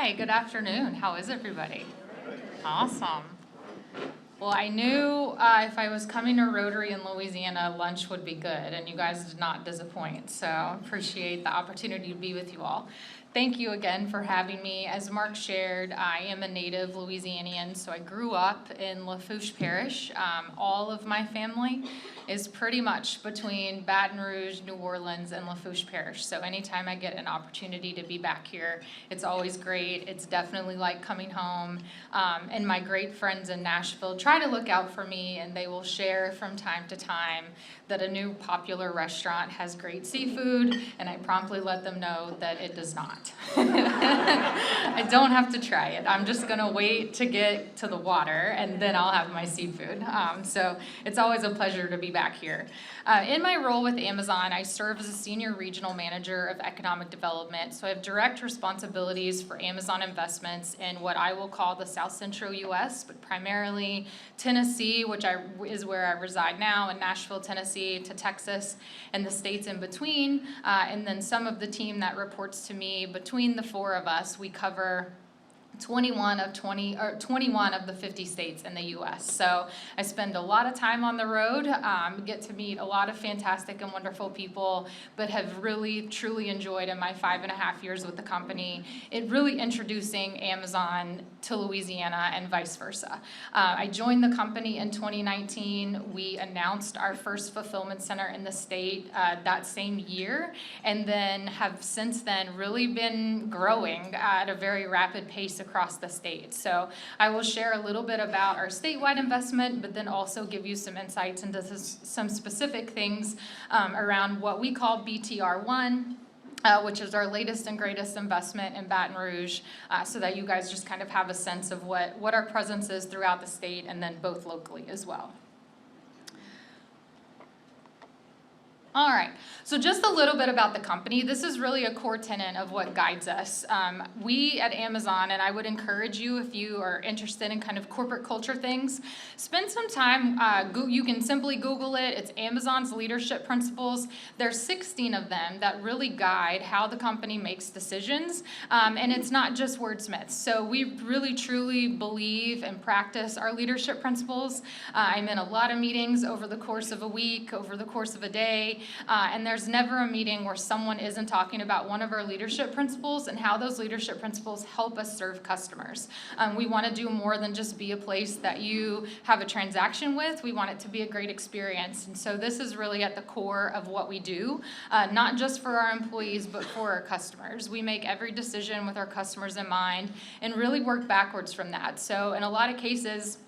Hi, good afternoon. How is everybody? Awesome. Well, I knew if I was coming to Rotary in Louisiana, lunch would be good, and you guys did not disappoint. So I appreciate the opportunity to be with you all. Thank you again for having me. As Mark shared, I am a native Louisianian, so I grew up in Lafourche Parish. All of my family is pretty much between Baton Rouge, New Orleans, and Lafourche Parish. So anytime I get an opportunity to be back here, it's always great. It's definitely like coming home. And my great friends in Nashville try to look out for me, and they will share from time to time that a new popular restaurant has great seafood, and I promptly let them know that it does not. I don't have to try it. I'm just gonna wait to get to the water, and then I'll have my seafood. So it's always a pleasure to be back here. In my role with Amazon, I serve as a senior regional manager of economic development, so I have direct responsibilities for Amazon investments in what I will call the South Central U.S., but primarily Tennessee, which is where I reside now, in Nashville, Tennessee, to Texas, and the states in between, and then some of the team that reports to me. Between the four of us, we cover 21 of the 50 states in the U.S. So I spend a lot of time on the road, get to meet a lot of fantastic and wonderful people, but have really, truly enjoyed in my 5.5 years with the company, it really introducing Amazon to Louisiana and vice versa. I joined the company in 2019. We announced our first fulfillment center in the state that same year, and then have since then really been growing at a very rapid pace across the state. So I will share a little bit about our statewide investment, but then also give you some insights into some specific things around what we call BTR1, which is our latest and greatest investment in Baton Rouge, so that you guys just kind of have a sense of what our presence is throughout the state, and then both locally as well. All right, so just a little bit about the company. This is really a core tenet of what guides us. We at Amazon, and I would encourage you, if you are interested in kind of corporate culture things, spend some time, you can simply Google it. It's Amazon's leadership principles. There's 16 of them that really guide how the company makes decisions, and it's not just wordsmiths. So we really, truly believe and practice our leadership principles. I'm in a lot of meetings over the course of a week, over the course of a day, and there's never a meeting where someone isn't talking about one of our leadership principles and how those leadership principles help us serve customers. We want to do more than just be a place that you have a transaction with. We want it to be a great experience. And so this is really at the core of what we do, not just for our employees, but for our customers. We make every decision with our customers in mind and really work backwards from that. So in a lot of cases,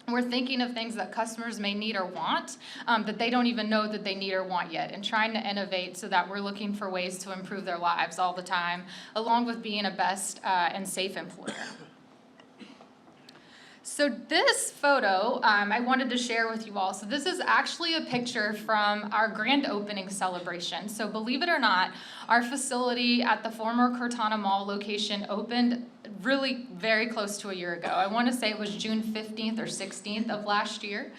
we're thinking of things that customers may need or want that they don't even know that they need or want yet, and trying to innovate so that we're looking for ways to improve their lives all the time, along with being a best and safe employer. So this photo I wanted to share with you all. So this is actually a picture from our grand opening celebration. So believe it or not, our facility at the former Cortana Mall location opened really very close to a year ago. I want to say it was June 15th or 16th of last year.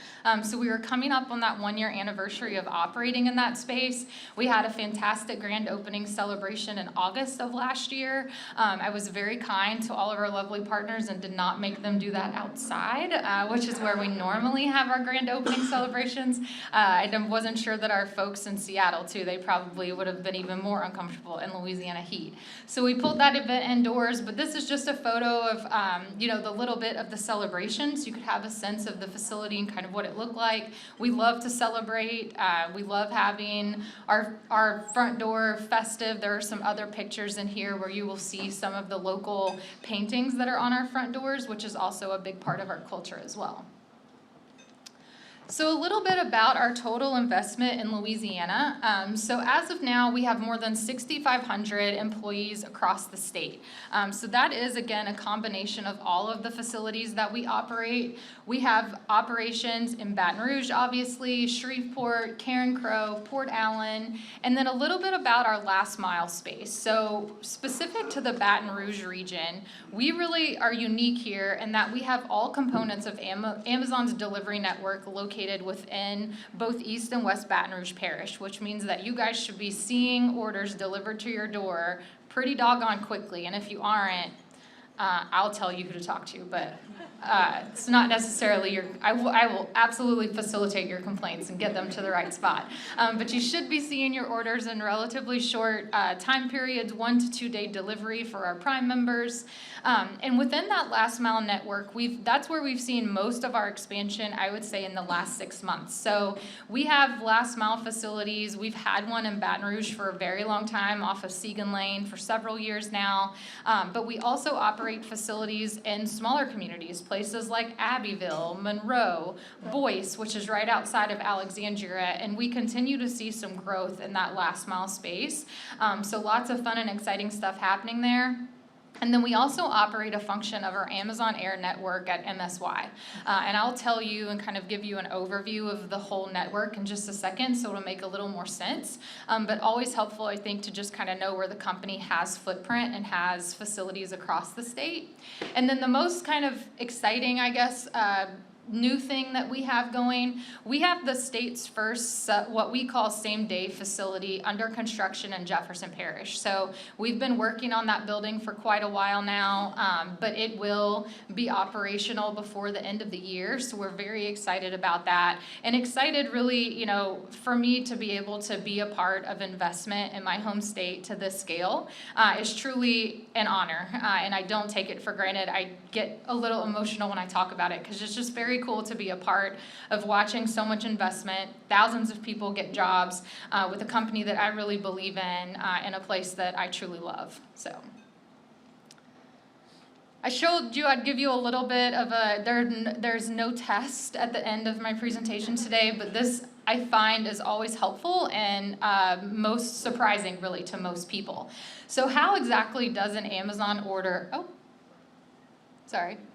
So we were coming up on that 1-year anniversary of operating in that space. We had a fantastic grand opening celebration in August of last year. I was very kind to all of our lovely partners and did not make them do that outside, which is where we normally have our grand opening celebrations. I wasn't sure that our folks in Seattle too, they probably would have been even more uncomfortable in Louisiana heat. So we pulled that event indoors, but this is just a photo of the little bit of the celebration, so you could have a sense of the facility and kind of what it looked like. We love to celebrate. We love having our front door festive. There are some other pictures in here where you will see some of the local paintings that are on our front doors, which is also a big part of our culture as well. So a little bit about our total investment in Louisiana. So as of now, we have more than 6,500 employees across the state. So that is, again, a combination of all of the facilities that we operate. We have operations in Baton Rouge, obviously, Shreveport, Karen Crow, Port Allen, and then a little bit about our last mile space. So specific to the Baton Rouge region, we really are unique here in that we have all components of Amazon's delivery network located within both East and West Baton Rouge Parish, which means that you guys should be seeing orders delivered to your door pretty doggone quickly. And if you aren't, I'll tell you who to talk to, but it's not necessarily I will absolutely facilitate your complaints and get them to the right spot. But you should be seeing your orders in relatively short time periods, 1 to 2 day delivery for our Prime members. And within that last mile network, that's where we've seen most of our expansion, I would say, in the last 6 months. So we have last mile facilities. We've had one in Baton Rouge for a very long time off of Segan Lane for several years now. But we also operate facilities in smaller communities, places like Abbeville, Monroe, Boyce, which is right outside of Alexandria, and we continue to see some growth in that last mile space. So lots of fun and exciting stuff happening there. And then we also operate a function of our Amazon Air network at MSY. And I'll tell you and kind of give you an overview of the whole network in just a second, so it'll make a little more sense. But always helpful, I think, to just kind of know where the company has footprint and has facilities across the state. And then the most kind of exciting, I guess, new thing that we have going, we have the state's first what we call same-day facility under construction in Jefferson Parish. So we've been working on that building for quite a while now, but it will be operational before the end of the year. So we're very excited about that, and excited really, you know, for me to be able to be a part of investment in my home state to this scale is truly an honor, and I don't take it for granted. I get a little emotional when I talk about it because it's just very cool to be a part of watching so much investment, thousands of people get jobs with a company that I really believe in a place that I truly love. So I showed you, I'd give you a little bit of there's no test at the end of my presentation today, but this I find is always helpful and most surprising really to most people. So how exactly does an Amazon order,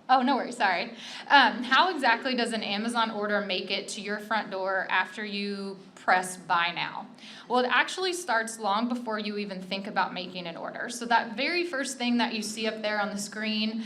how exactly does an Amazon order make it to your front door after you press buy now? Well, it actually starts long before you even think about making an order. So that very first thing that you see up there on the screen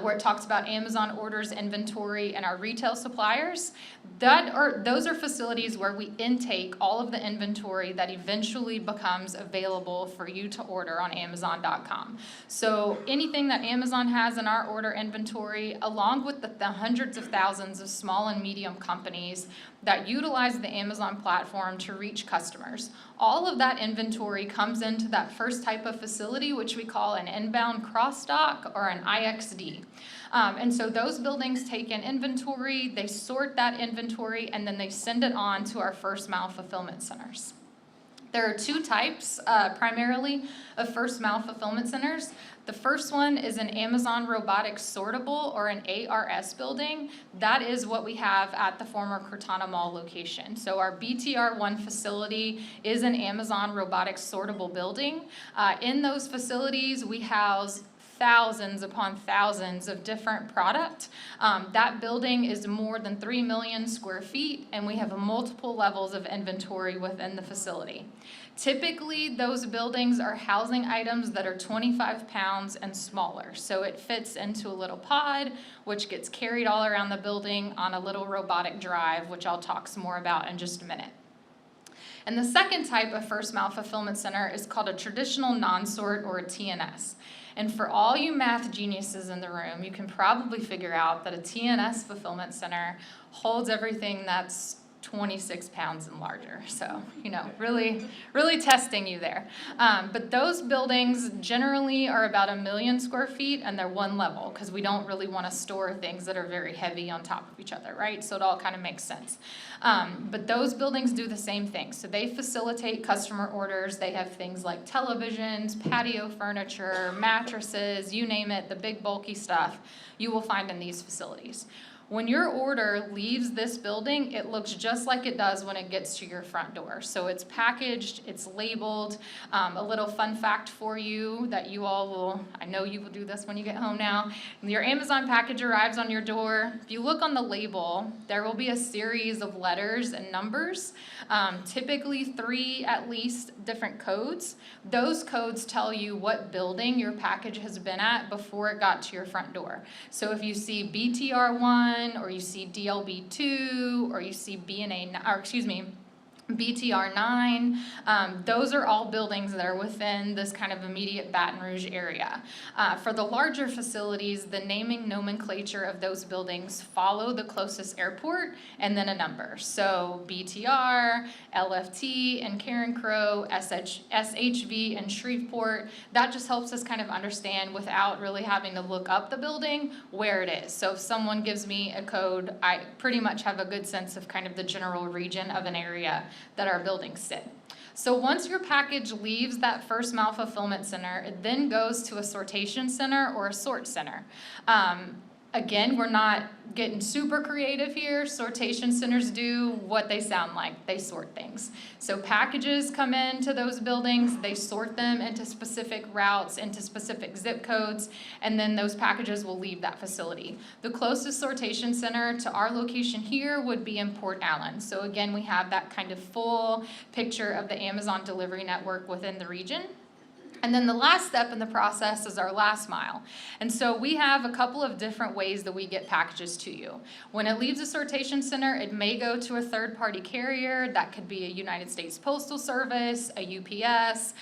where it talks about Amazon orders, inventory, and our retail suppliers, those are facilities where we intake all of the inventory that eventually becomes available for you to order on Amazon.com. So anything that Amazon has in our order inventory, along with the hundreds of thousands of small and medium companies that utilize the Amazon platform to reach customers, all of that inventory comes into that first type of facility, which we call an inbound cross-dock or an IXD. And so those buildings take in inventory, they sort that inventory, and then they send it on to our first mile fulfillment centers. There are two types, primarily, of first mile fulfillment centers. The first one is an Amazon Robotics Sortable, or an ARS building. That is what we have at the former Cortana Mall location. So our BTR1 facility is an Amazon Robotics Sortable building. In those facilities, we house thousands upon thousands of different product. That building is more than 3 million square feet, and we have multiple levels of inventory within the facility. Typically, those buildings are housing items that are 25 pounds and smaller. So it fits into a little pod, which gets carried all around the building on a little robotic drive, which I'll talk some more about in just a minute. And the second type of first mile fulfillment center is called a traditional non-sort, or a TNS. And for all you math geniuses in the room, you can probably figure out that a TNS fulfillment center holds everything that's 26 pounds and larger. So, you know, really, really testing you there. But those buildings generally are about 1 million square feet, and they're one level because we don't really want to store things that are very heavy on top of each other, right? So it all kind of makes sense. But those buildings do the same thing. So they facilitate customer orders. They have things like televisions, patio furniture, mattresses, you name it, the big bulky stuff you will find in these facilities. When your order leaves this building, it looks just like it does when it gets to your front door. So it's packaged, it's labeled. A little fun fact for you that you all will, I know you will do this when you get home now. Your Amazon package arrives on your door. If you look on the label, there will be a series of letters and numbers, typically 3 at least different codes. Those codes tell you what building your package has been at before it got to your front door. So if you see BTR1, or you see DLB2, or you see BTR 9, those are all buildings that are within this kind of immediate Baton Rouge area. For the larger facilities, the naming nomenclature of those buildings follow the closest airport and then a number. So BTR, LFT, and Karen Crow, SHV, and Shreveport. That just helps us kind of understand without really having to look up the building where it is. So if someone gives me a code, I pretty much have a good sense of kind of the general region of an area that our buildings sit. So once your package leaves that first mile fulfillment center, it then goes to a sortation center or a sort center. Again, we're not getting super creative here. Sortation centers do what they sound like. They sort things. So packages come into those buildings, they sort them into specific routes, into specific zip codes, and then those packages will leave that facility. The closest sortation center to our location here would be in Port Allen. So again, we have that kind of full picture of the Amazon delivery network within the region. And then the last step in the process is our last mile. And so we have a couple of different ways that we get packages to you. When it leaves a sortation center, it may go to a third-party carrier. That could be a United States Postal Service, a UPS,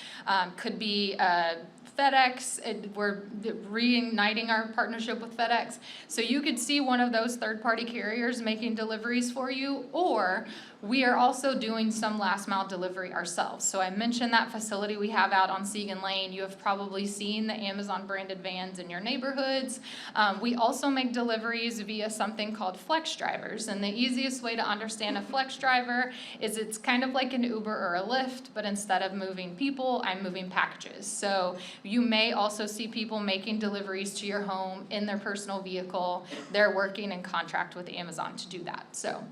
could be a FedEx. We're reigniting our partnership with FedEx. So you could see one of those third-party carriers making deliveries for you, or we are also doing some last mile delivery ourselves. So I mentioned that facility we have out on Segan Lane. You have probably seen the Amazon branded vans in your neighborhoods. We also make deliveries via something called flex drivers. And the easiest way to understand a flex driver is it's kind of like an Uber or a Lyft, but instead of moving people, I'm moving packages. So you may also see people making deliveries to your home in their personal vehicle. They're working in contract with Amazon to do that. So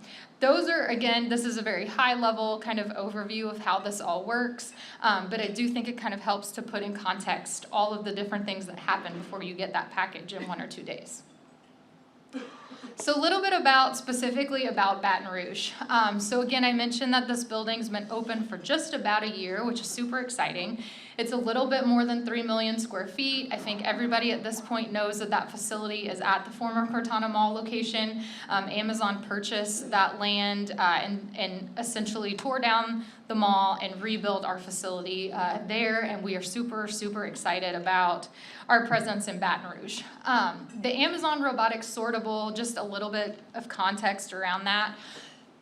those are, again, this is a very high level kind of overview of how this all works, but I do think it kind of helps to put in context all of the different things that happen before you get that package in 1 or 2 days. So a little bit specifically about Baton Rouge. So again, I mentioned that this building's been open for just about a year, which is super exciting. It's a little bit more than 3 million square feet. I think everybody at this point knows that that facility is at the former Cortana Mall location. Amazon purchased that land and essentially tore down the mall and rebuilt our facility there, and we are super, super excited about our presence in Baton Rouge. The Amazon Robotics Sortable, just a little bit of context around that.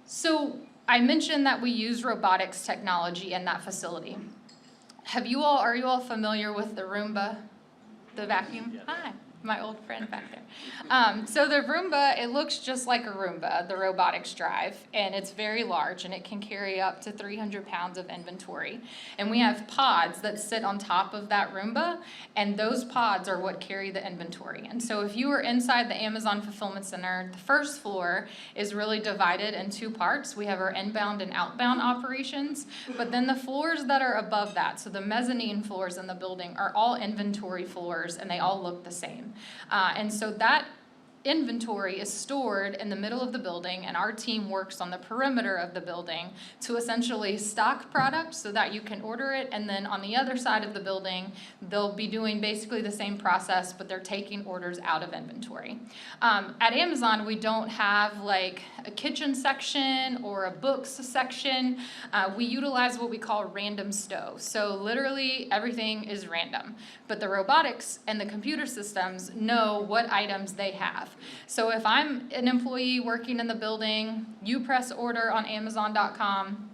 So I mentioned that we use robotics technology in that facility. Are you all familiar with the Roomba, the vacuum? Yes. Hi, my old friend back there. So the Roomba, it looks just like a Roomba, the robotics drive, and it's very large, and it can carry up to 300 pounds of inventory. And we have pods that sit on top of that Roomba, and those pods are what carry the inventory. And so if you were inside the Amazon Fulfillment Center, the first floor is really divided in 2 parts. We have our inbound and outbound operations, but then the floors that are above that, so the mezzanine floors in the building, are all inventory floors, and they all look the same. And so that inventory is stored in the middle of the building, and our team works on the perimeter of the building to essentially stock product so that you can order it, and then on the other side of the building, they'll be doing basically the same process, but they're taking orders out of inventory. At Amazon, we don't have like a kitchen section or a books section. We utilize what we call random stow. So literally everything is random, but the robotics and the computer systems know what items they have. So if I'm an employee working in the building, you press order on Amazon.com,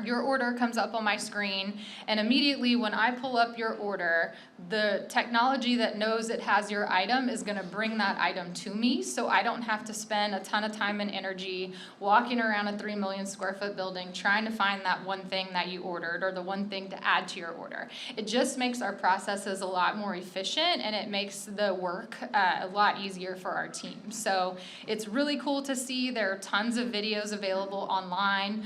your order comes up on my screen, and immediately when I pull up your order, the technology that knows it has your item is going to bring that item to me, so I don't have to spend a ton of time and energy walking around a 3 million square foot building trying to find that one thing that you ordered or the one thing to add to your order. It just makes our processes a lot more efficient, and it makes the work a lot easier for our team. So it's really cool to see. There are tons of videos available online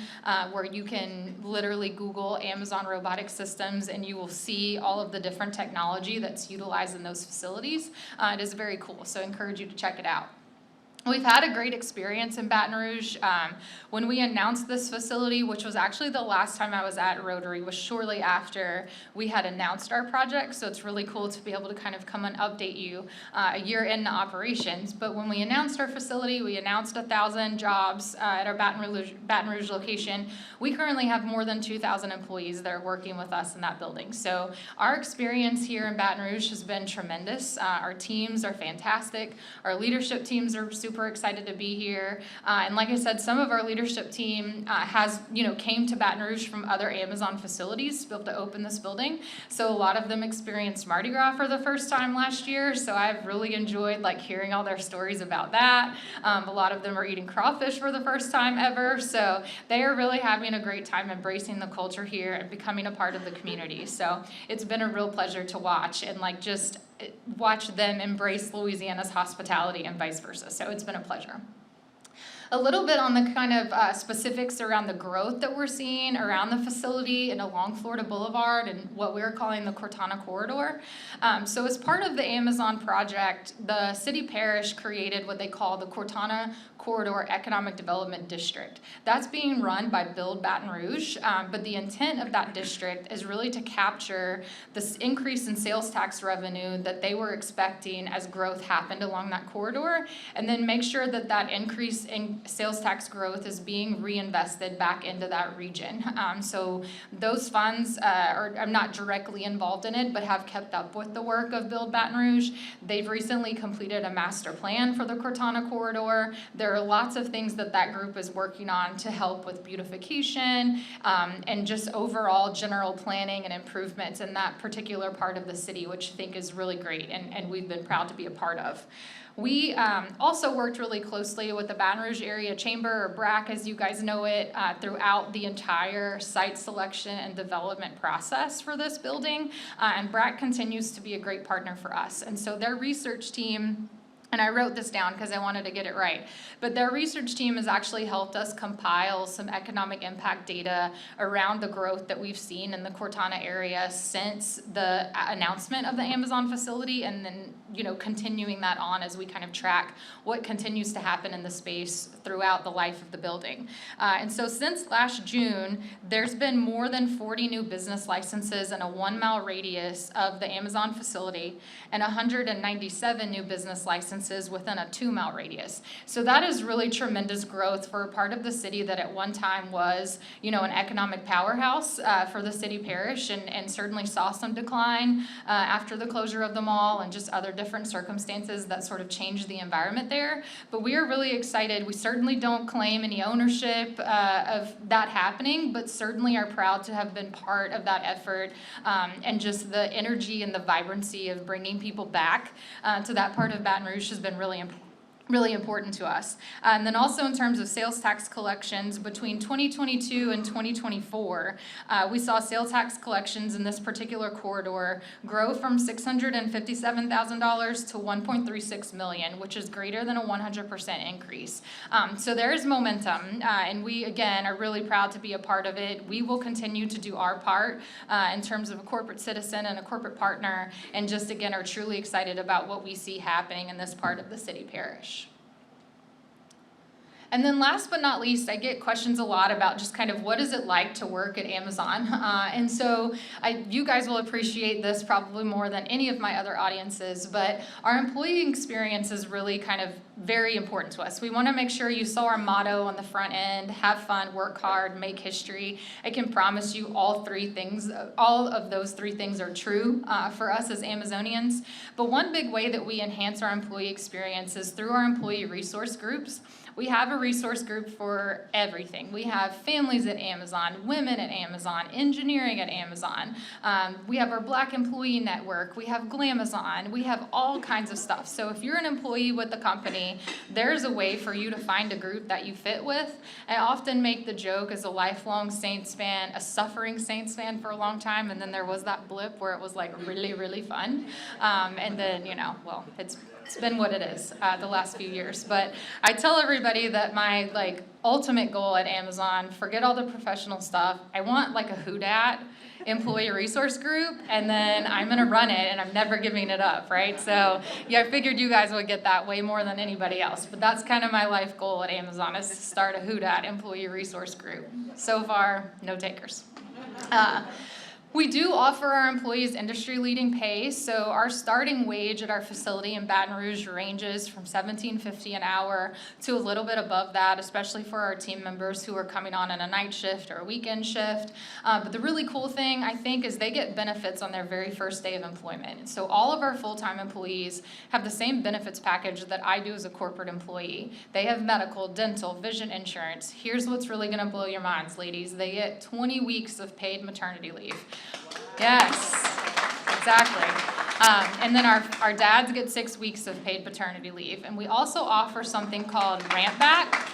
where you can literally Google Amazon robotic systems, and you will see all of the different technology that's utilized in those facilities. It is very cool, so I encourage you to check it out. We've had a great experience in Baton Rouge. When we announced this facility, which was actually the last time I was at Rotary, was shortly after we had announced our project. So it's really cool to be able to kind of come and update you a year into operations. But when we announced our facility, we announced 1,000 jobs at our Baton Rouge location. We currently have more than 2,000 employees that are working with us in that building. So our experience here in Baton Rouge has been tremendous. Our teams are fantastic. Our leadership teams are super excited to be here. And like I said, some of our leadership team came to Baton Rouge from other Amazon facilities to be able to open this building. So a lot of them experienced Mardi Gras for the first time last year. So I've really enjoyed hearing all their stories about that. A lot of them are eating crawfish for the first time ever. So they are really having a great time embracing the culture here and becoming a part of the community. So it's been a real pleasure to watch and just watch them embrace Louisiana's hospitality and vice versa. So it's been a pleasure. A little bit on the kind of specifics around the growth that we're seeing around the facility and along Florida Boulevard and what we're calling the Cortana Corridor. So as part of the Amazon project, the city parish created what they call the Cortana Corridor Economic Development District. That's being run by Build Baton Rouge, but the intent of that district is really to capture this increase in sales tax revenue that they were expecting as growth happened along that corridor, and then make sure that that increase in sales tax growth is being reinvested back into that region. So those funds I'm not directly involved in it, but have kept up with the work of Build Baton Rouge. They've recently completed a master plan for the Cortana Corridor. There are lots of things that group is working on to help with beautification and just overall general planning and improvements in that particular part of the city, which I think is really great and we've been proud to be a part of. We also worked really closely with the Baton Rouge Area Chamber, or BRAC as you guys know it, throughout the entire site selection and development process for this building. And BRAC continues to be a great partner for us. And so their research team, and I wrote this down because I wanted to get it right, but their research team has actually helped us compile some economic impact data around the growth that we've seen in the Cortana area since the announcement of the Amazon facility, and then continuing that on as we kind of track what continues to happen in the space throughout the life of the building. And so since last June, there's been more than 40 new business licenses in a 1-mile radius of the Amazon facility and 197 new business licenses within a 2-mile radius. So that is really tremendous growth for a part of the city that at one time was, an economic powerhouse for the city parish, and certainly saw some decline after the closure of the mall and just other different circumstances that sort of changed the environment there. But we are really excited. We certainly don't claim any ownership of that happening, but certainly are proud to have been part of that effort and just the energy and the vibrancy of bringing people back to that part of Baton Rouge has been really important to us. And then also in terms of sales tax collections, between 2022 and 2024, we saw sales tax collections in this particular corridor grow from $657,000 to $1.36 million, which is greater than a 100% increase. So there is momentum, and we, again, are really proud to be a part of it. We will continue to do our part in terms of a corporate citizen and a corporate partner, and just, again, are truly excited about what we see happening in this part of the city parish. And then last but not least, I get questions a lot about just kind of what is it like to work at Amazon. And so you guys will appreciate this probably more than any of my other audiences, but our employee experience is really kind of very important to us. We want to make sure you saw our motto on the front end: have fun, work hard, make history. I can promise you all of those three things are true for us as Amazonians. But one big way that we enhance our employee experience is through our employee resource groups. We have a resource group for everything. We have families at Amazon, women at Amazon, engineering at Amazon. We have our Black employee network. We have Glamazon. We have all kinds of stuff. So if you're an employee with the company, there's a way for you to find a group that you fit with. I often make the joke as a lifelong Saints fan, a suffering Saints fan for a long time, and then there was that blip where it was like really, really fun. And then, it's It's been what it is the last few years. But I tell everybody that my ultimate goal at Amazon, forget all the professional stuff. I want a Who Dat employee resource group, and then I'm gonna run it, and I'm never giving it up, right? So yeah, I figured you guys would get that way more than anybody else, but that's kind of my life goal at Amazon, is to start a Who Dat employee resource group. So far, no takers. We do offer our employees industry-leading pay, so our starting wage at our facility in Baton Rouge ranges from $17.50 an hour to a little bit above that, especially for our team members who are coming on in a night shift or a weekend shift. But the really cool thing, I think, is they get benefits on their very first day of employment. So all of our full-time employees have the same benefits package that I do as a corporate employee. They have medical, dental, vision insurance. Here's what's really gonna blow your minds, ladies. They get 20 weeks of paid maternity leave. Yes, exactly. And then our dads get 6 weeks of paid paternity leave. And we also offer something called Ramp Back.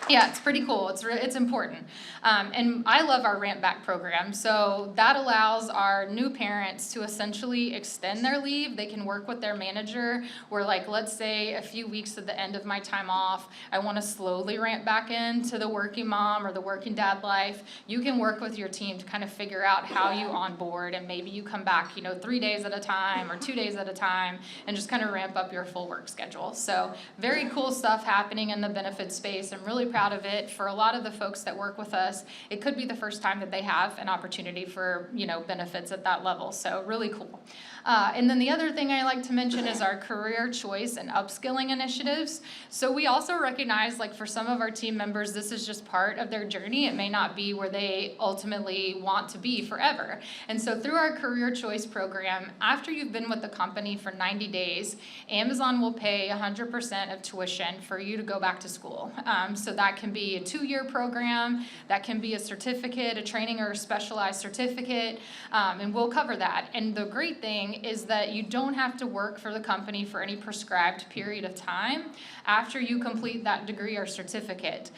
Yeah, it's pretty cool. It's important. And I love our Ramp Back program. So that allows our new parents to essentially extend their leave. They can work with their manager where, let's say a few weeks at the end of my time off, I want to slowly ramp back into the working mom or the working dad life. You can work with your team to kind of figure out how you onboard, and maybe you come back, 3 days at a time or 2 days at a time, and just kind of ramp up your full work schedule. So very cool stuff happening in the benefits space. I'm really proud of it. For a lot of the folks that work with us, it could be the first time that they have an opportunity for benefits at that level. So really cool. And then the other thing I like to mention is our career choice and upskilling initiatives. So we also recognize, for some of our team members, this is just part of their journey. It may not be where they ultimately want to be forever. And so through our career choice program, after you've been with the company for 90 days, Amazon will pay 100% of tuition for you to go back to school. So that can be a 2-year program, that can be a certificate, a training or a specialized certificate, and we'll cover that. And the great thing is that you don't have to work for the company for any prescribed period of time after you complete that degree or certificate.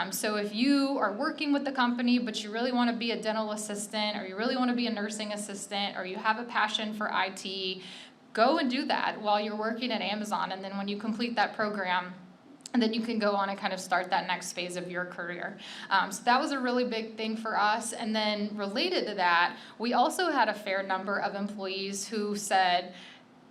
So if you are working with the company, but you really want to be a dental assistant, or you really want to be a nursing assistant, or you have a passion for IT, go and do that while you're working at Amazon. And then when you complete that program, and then you can go on and kind of start that next phase of your career. So that was a really big thing for us. And then related to that, we also had a fair number of employees who said,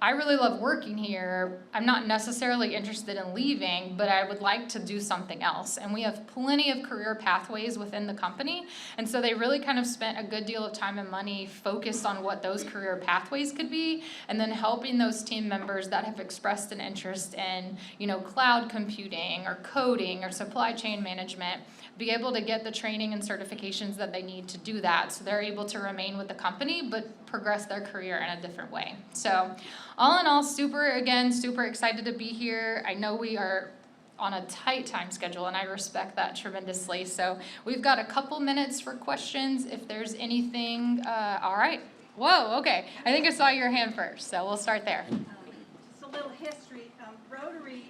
I really love working here. I'm not necessarily interested in leaving, but I would like to do something else. And we have plenty of career pathways within the company. And so they really kind of spent a good deal of time and money focused on what those career pathways could be, and then helping those team members that have expressed an interest in, cloud computing or coding or supply chain management, be able to get the training and certifications that they need to do that, so they're able to remain with the company but progress their career in a different way. So all in all, super excited to be here. I know we are on a tight time schedule, and I respect that tremendously. So we've got a couple minutes for questions if there's anything. All right. Whoa, okay. I think I saw your hand first, so we'll start there. Just a little history. Rotary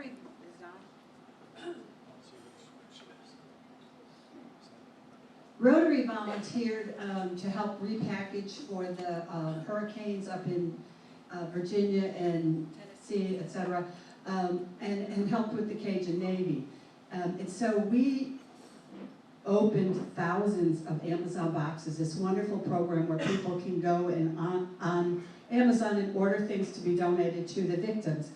is on. Rotary volunteered to help repackage for the hurricanes up in Virginia and Tennessee, etc., and helped with the Cajun Navy. And so we opened thousands of Amazon boxes, this wonderful program where people can go and on Amazon and order things to be donated to the victims.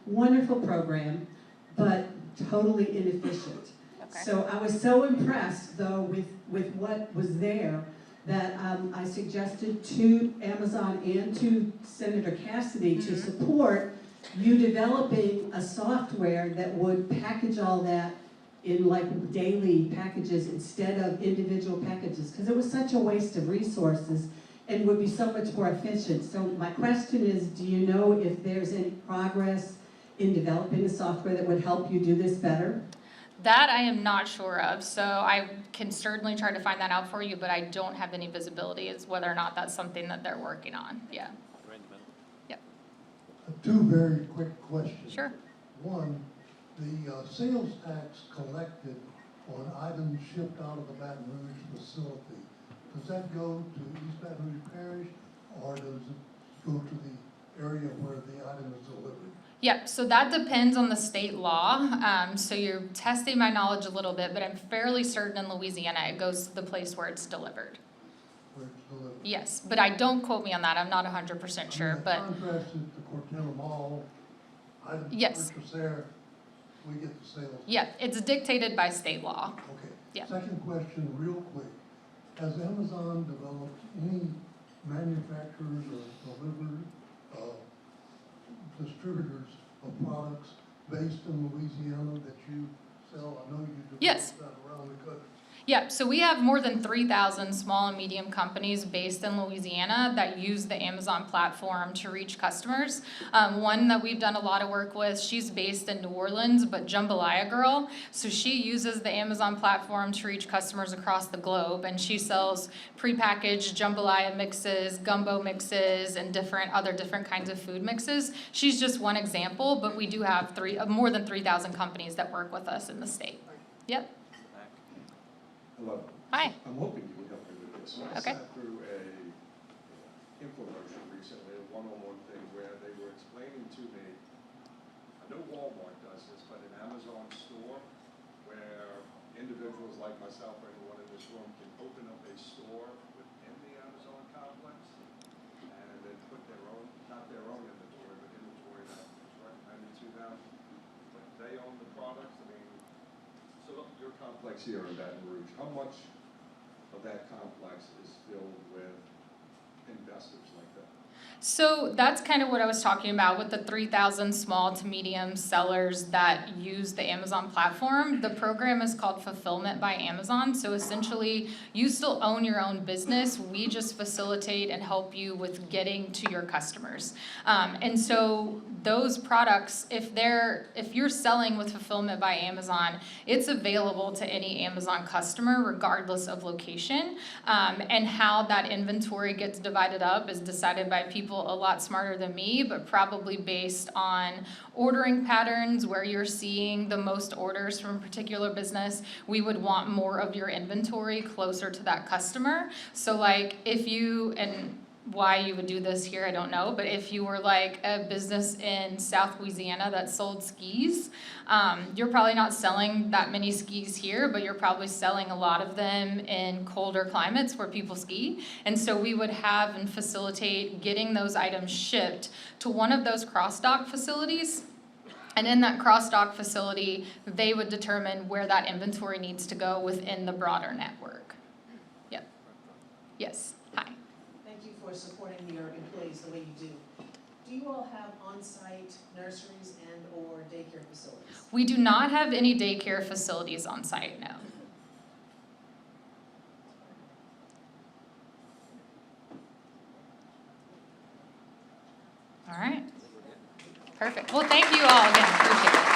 Wonderful program, but totally inefficient. Okay. So I was so impressed, though, with what was there that I suggested to Amazon and to Senator Cassidy to support you developing a software that would package all that in daily packages instead of individual packages, because it was such a waste of resources and would be so much more efficient. So my question is, do you know if there's any progress in developing a software that would help you do this better? That I am not sure of, so I can certainly try to find that out for you, but I don't have any visibility as whether or not that's something that they're working on. Yeah. Yep. Two very quick questions. Sure. One, the sales tax collected on items shipped out of the Baton Rouge facility, does that go to East Baton Rouge Parish, or does it go to the area where the item is delivered? Yep, so that depends on the state law. So you're testing my knowledge a little bit, but I'm fairly certain in Louisiana it goes to the place where it's delivered. Where it's delivered? Yes, but I don't quote me on that. I'm not 100% sure, but Contrast it to Cortana Mall, items Yes. purchased there, we get the sales. yeah, it's dictated by state law. Okay. Yeah. Second question, real quick. Has Amazon developed any manufacturers or delivered, distributors of products based in Louisiana that you sell? I know you develop Yes. that around the country. Yeah, so we have more than 3,000 small and medium companies based in Louisiana that use the Amazon platform to reach customers. One that we've done a lot of work with, she's based in New Orleans, but Jambalaya Girl. So she uses the Amazon platform to reach customers across the globe, and she sells prepackaged jambalaya mixes, gumbo mixes, and other different kinds of food mixes. She's just one example, but we do have more than 3,000 companies that work with us in the state. Yep. Hello. Hi. I'm hoping you can help me with this. I Okay. sat through a infomercial recently, a one-on-one thing where they were explaining to me, I know Walmart does this, but an Amazon store where individuals like myself or anyone in this room can open up a store within the Amazon complex and then put their own, not their own inventory, but inventory that is recommended to them. But they own the products. I mean, so your complex here in Baton Rouge, how much of that complex is filled with investors like that? So that's kind of what I was talking about with the 3,000 small to medium sellers that use the Amazon platform. The program is called Fulfillment by Amazon. So essentially, you still own your own business. We just facilitate and help you with getting to your customers. And so those products, if you're selling with Fulfillment by Amazon, it's available to any Amazon customer regardless of location. And how that inventory gets divided up is decided by people a lot smarter than me, but probably based on ordering patterns where you're seeing the most orders from a particular business. We would want more of your inventory closer to that customer. So like why you would do this here, I don't know, but if you were like a business in South Louisiana that sold skis, you're probably not selling that many skis here, but you're probably selling a lot of them in colder climates where people ski. And so we would have and facilitate getting those items shipped to one of those cross-dock facilities. And in that cross-dock facility, they would determine where that inventory needs to go within the broader network. Yep. Yes. Hi. Thank you for supporting your employees the way you do. Do you all have on-site nurseries and/or daycare facilities? We do not have any daycare facilities on site, no. All right. Perfect. Well, thank you all again. Appreciate it.